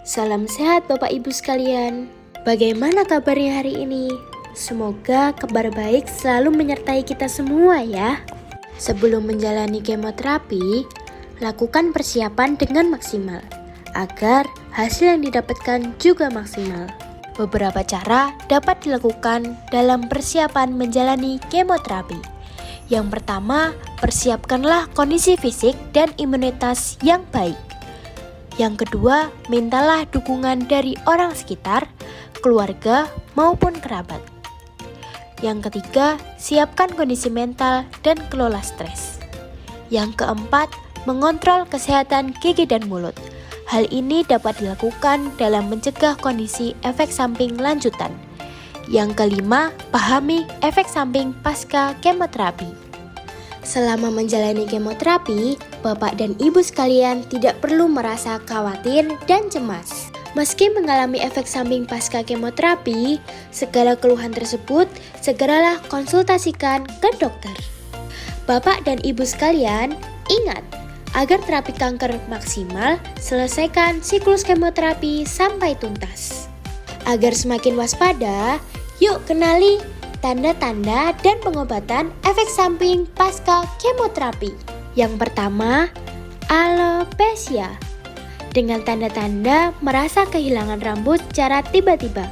Salam sehat Bapak Ibu sekalian. Bagaimana kabarnya hari ini? Semoga kabar baik selalu menyertai kita semua ya. Sebelum menjalani kemoterapi, lakukan persiapan dengan maksimal agar hasil yang didapatkan juga maksimal. Beberapa cara dapat dilakukan dalam persiapan menjalani kemoterapi. Yang pertama, persiapkanlah kondisi fisik dan imunitas yang baik. Yang kedua, mintalah dukungan dari orang sekitar, keluarga, maupun kerabat. Yang ketiga, siapkan kondisi mental dan kelola stres. Yang keempat, mengontrol kesehatan gigi dan mulut. Hal ini dapat dilakukan dalam mencegah kondisi efek samping lanjutan. Yang kelima, pahami efek samping pasca kemoterapi. Selama menjalani kemoterapi, Bapak dan Ibu sekalian tidak perlu merasa khawatir dan cemas. Meski mengalami efek samping pasca kemoterapi, segala keluhan tersebut segeralah konsultasikan ke dokter. Bapak dan Ibu sekalian, ingat, agar terapi kanker maksimal, selesaikan siklus kemoterapi sampai tuntas. Agar semakin waspada, yuk kenali tanda-tanda dan pengobatan efek samping pasca kemoterapi. Yang pertama, alopecia. Dengan tanda-tanda merasa kehilangan rambut secara tiba-tiba,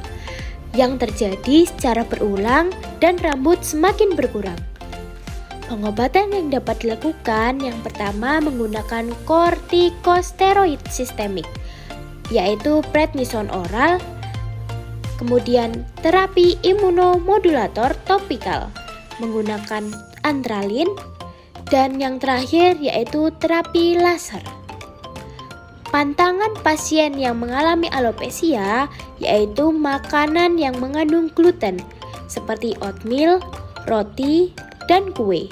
yang terjadi secara berulang dan rambut semakin berkurang. Pengobatan yang dapat dilakukan yang pertama menggunakan kortikosteroid sistemik, yaitu prednison oral. Kemudian terapi imunomodulator topikal menggunakan antralin, dan yang terakhir yaitu terapi laser. Pantangan pasien yang mengalami alopecia yaitu makanan yang mengandung gluten seperti oatmeal, roti, dan kue,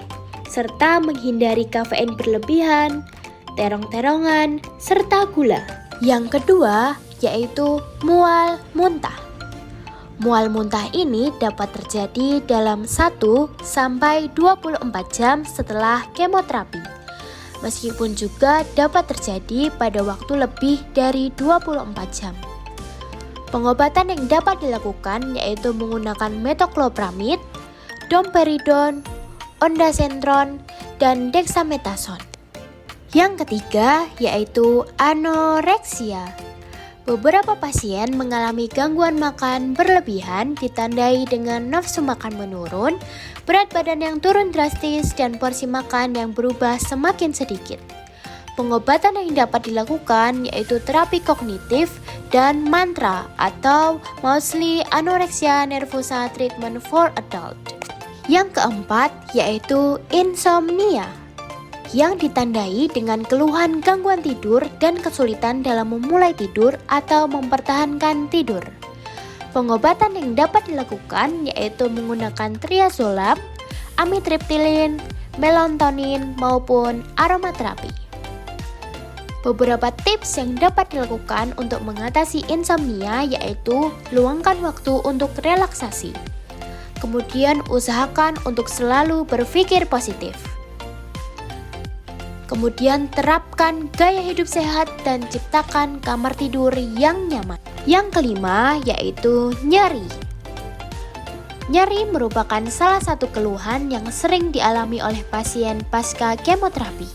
serta menghindari kafein berlebihan, terong-terongan, serta gula. Yang kedua yaitu mual muntah. Mual muntah ini dapat terjadi dalam 1-24 jam setelah kemoterapi. Meskipun juga dapat terjadi pada waktu lebih dari 24 jam. Pengobatan yang dapat dilakukan yaitu menggunakan metoclopramid, domperidon, ondansetron, dan dexamethasone. Yang ketiga yaitu anoreksia. Beberapa pasien mengalami gangguan makan berlebihan ditandai dengan nafsu makan menurun, berat badan yang turun drastis, dan porsi makan yang berubah semakin sedikit. Pengobatan yang dapat dilakukan yaitu terapi kognitif dan mantra atau mostly anorexia nervosa treatment for adult. Yang keempat yaitu insomnia, yang ditandai dengan keluhan gangguan tidur dan kesulitan dalam memulai tidur atau mempertahankan tidur. Pengobatan yang dapat dilakukan yaitu menggunakan triazolam, amitriptilin, melatonin, maupun aromaterapi. Beberapa tips yang dapat dilakukan untuk mengatasi insomnia yaitu luangkan waktu untuk relaksasi. Kemudian usahakan untuk selalu berpikir positif. Kemudian terapkan gaya hidup sehat dan ciptakan kamar tidur yang nyaman. Yang kelima yaitu nyeri. Nyeri merupakan salah satu keluhan yang sering dialami oleh pasien pasca kemoterapi.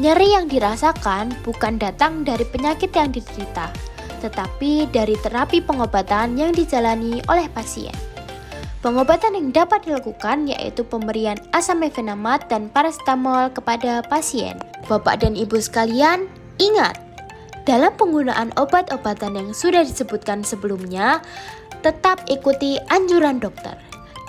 Nyeri yang dirasakan bukan datang dari penyakit yang diderita, tetapi dari terapi pengobatan yang dijalani oleh pasien. Pengobatan yang dapat dilakukan yaitu pemberian asam mefenamat dan paracetamol kepada pasien. Bapak dan Ibu sekalian, ingat, dalam penggunaan obat-obatan yang sudah disebutkan sebelumnya, tetap ikuti anjuran dokter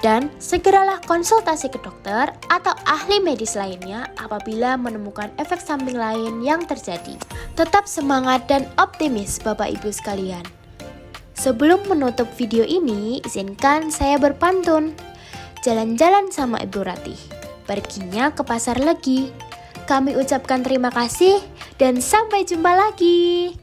dan segeralah konsultasi ke dokter atau ahli medis lainnya apabila menemukan efek samping lain yang terjadi. Tetap semangat dan optimis Bapak Ibu sekalian. Sebelum menutup video ini, izinkan saya berpantun. Jalan-jalan sama Ibu Ratih, perginya ke pasar legi. Kami ucapkan terima kasih dan sampai jumpa lagi.